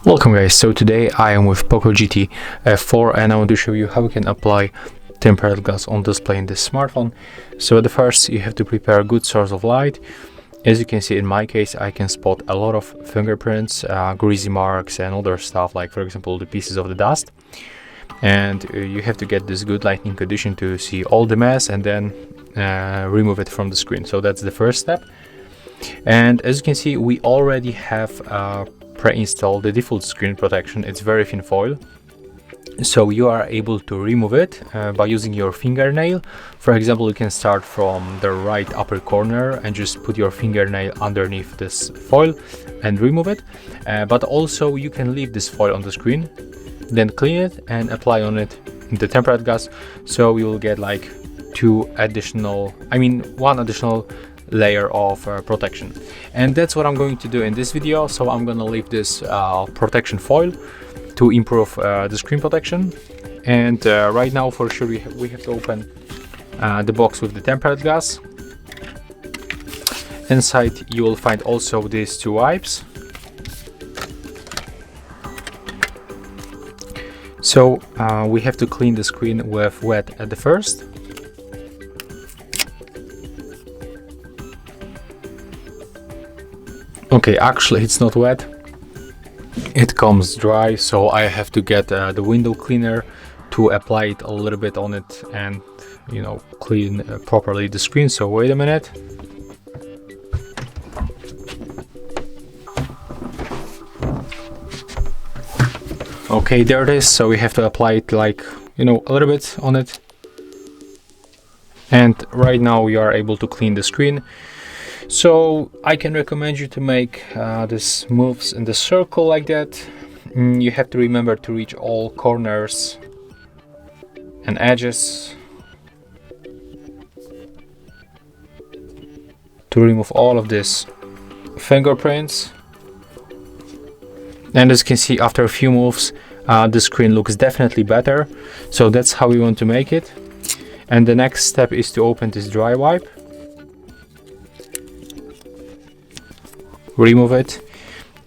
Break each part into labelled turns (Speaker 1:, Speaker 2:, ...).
Speaker 1: Welcome guys, so today I am with Poco GT F4 and I want to show you how we can apply tempered glass on display in this smartphone. So at the first you have to prepare a good source of light. As you can see, in my case I can spot a lot of fingerprints, greasy marks and other stuff, like for example the pieces of the dust. And you have to get this good lighting condition to see all the mess and then remove it from the screen. So that's the first step. And as you can see, we already have pre-installed the default screen protection. It's very thin foil, so you are able to remove it by using your fingernail. For example, you can start from the right upper corner and just put your fingernail underneath this foil and remove it, but also you can leave this foil on the screen, then clean it and apply on it the tempered glass, so you will get like one additional layer of protection. And that's what I'm going to do in this video. So I'm gonna leave this protection foil to improve the screen protection. And right now for sure we have to open the box with the tempered glass. Inside you will find also these two wipes. So we have to clean the screen with wet at the first. Okay, actually it's not wet, it comes dry, so I have to get the window cleaner to apply it a little bit on it and, you know, clean properly the screen. So wait a minute. Okay, there it is. So we have to apply it like, you know, a little bit on it. And right now we are able to clean the screen. So I can recommend you to make these moves in the circle like that. You have to remember to reach all corners and edges to remove all of these fingerprints. And as you can see, after a few moves the screen looks definitely better. So that's how we want to make it. And the next step is to open this dry wipe, remove it,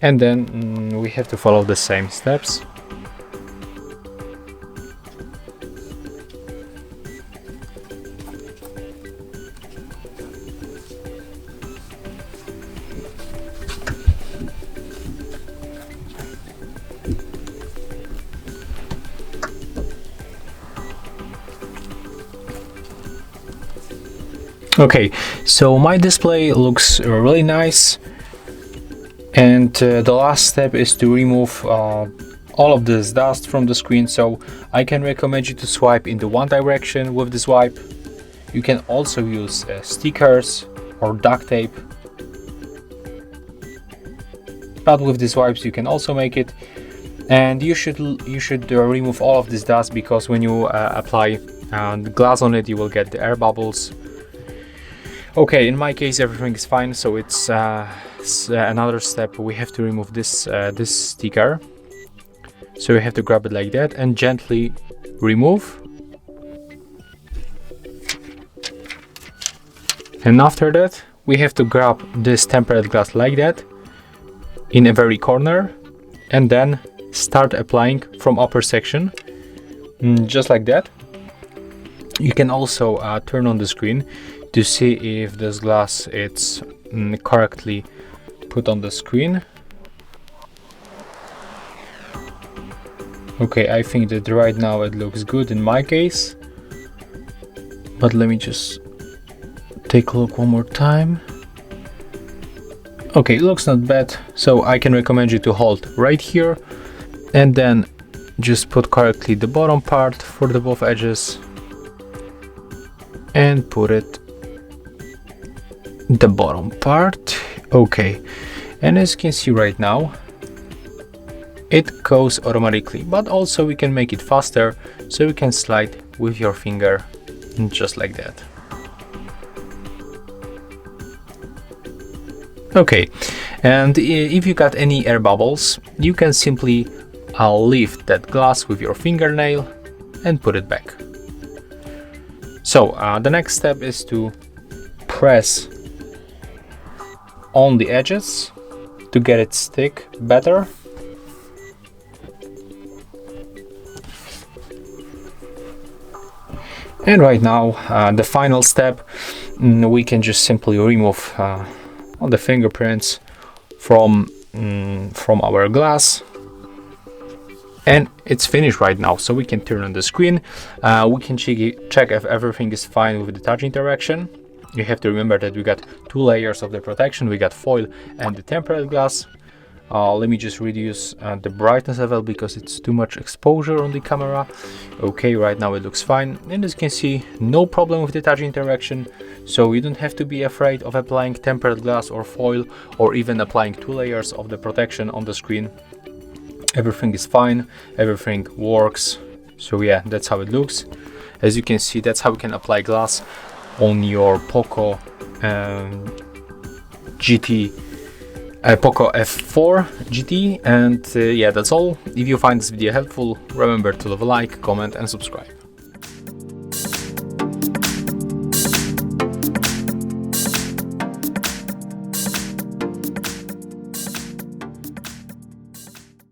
Speaker 1: and then we have to follow the same steps. Okay, so my display looks really nice. And the last step is to remove all of this dust from the screen. So I can recommend you to swipe in the one direction with this wipe. You can also use stickers or duct tape, but with these wipes you can also make it. And you should remove all of this dust, because when you apply the glass on it you will get the air bubbles. Okay, in my case everything is fine, so it's another step. We have to remove this sticker. So you have to grab it like that and gently remove. And after that we have to grab this tempered glass like that in a very corner and then start applying from upper section, just like that. You can also turn on the screen to see if this glass it's correctly put on the screen. Okay, I think that right now it looks good in my case, but let me just take a look one more time. Okay, it looks not bad, so I can recommend you to hold right here and then just put correctly the bottom part for the both edges and put it the bottom part. Okay, and as you can see right now it goes automatically, but also we can make it faster, so you can slide with your finger just like that. Okay, and if you got any air bubbles you can simply lift that glass with your fingernail and put it back. So the next step is to press on the edges to get it stick better. And right now, the final step, we can just simply remove all the fingerprints from our glass, and it's finished right now. So we can turn on the screen. We can check if everything is fine with the touch interaction. You have to remember that we got 2 layers of the protection. We got foil and the tempered glass. Let me just reduce the brightness level because it's too much exposure on the camera. Okay, right now it looks fine, and as you can see, no problem with the touch interaction. So you don't have to be afraid of applying tempered glass or foil, or even applying 2 layers of the protection on the screen. Everything is fine, everything works. So yeah, that's how it looks. As you can see, that's how you can apply glass on your Poco GT, Poco F4 GT. And yeah, that's all. If you find this video helpful, remember to leave a like, comment and subscribe.